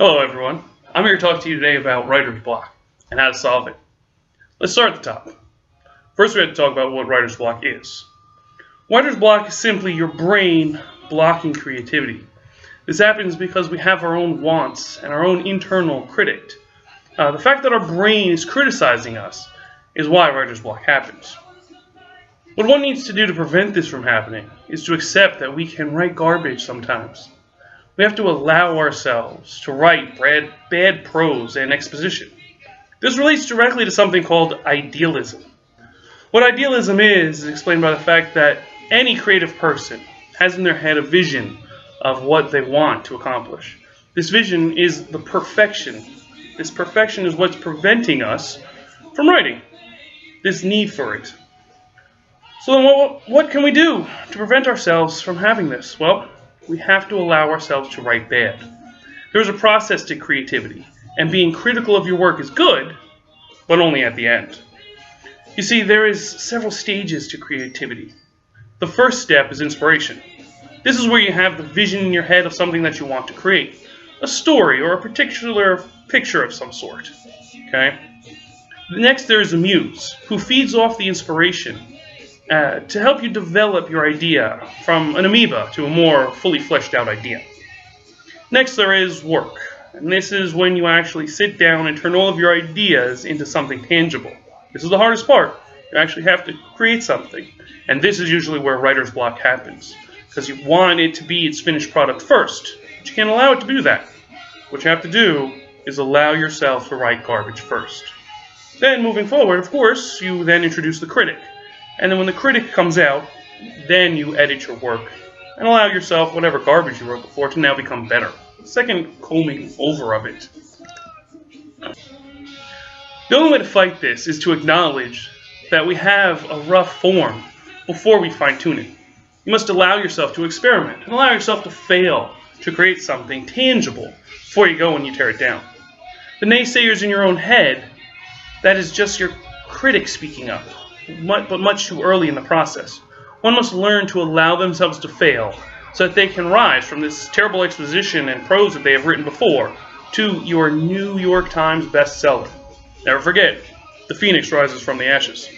Hello everyone, I'm here to talk to you today about writer's block and how to solve it. Let's start at the top. First we have to talk about what writer's block is. Writer's block is simply your brain blocking creativity. This happens because we have our own wants and our own internal critic. The fact that our brain is criticizing us is why writer's block happens. What one needs to do to prevent this from happening is to accept that we can write garbage sometimes. We have to allow ourselves to write bad prose and exposition. This relates directly to something called idealism. What idealism is explained by the fact that any creative person has in their head a vision of what they want to accomplish. This vision is the perfection. This perfection is what's preventing us from writing. This need for it. So then what can we do to prevent ourselves from having this? Well, we have to allow ourselves to write bad. There's a process to creativity, and being critical of your work is good, but only at the end. You see, there is several stages to creativity. The first step is inspiration. This is where you have the vision in your head of something that you want to create, a story or a particular picture of some sort. Okay? Next, there is a muse, who feeds off the inspiration to help you develop your idea from an amoeba to a more fully fleshed out idea. Next, there is work, and this is when you actually sit down and turn all of your ideas into something tangible. This is the hardest part. You actually have to create something, and this is usually where writer's block happens, because you want it to be its finished product first, but you can't allow it to do that. What you have to do is allow yourself to write garbage first. Then, moving forward, of course, you then introduce the critic. And then when the critic comes out, then you edit your work and allow yourself whatever garbage you wrote before to now become better. Second combing over of it. The only way to fight this is to acknowledge that we have a rough form before we fine-tune it. You must allow yourself to experiment and allow yourself to fail to create something tangible before you go and you tear it down. The naysayers in your own head, that is just your critic speaking up. But much too early in the process. One must learn to allow themselves to fail so that they can rise from this terrible exposition and prose that they have written before to your New York Times bestseller. Never forget, the phoenix rises from the ashes.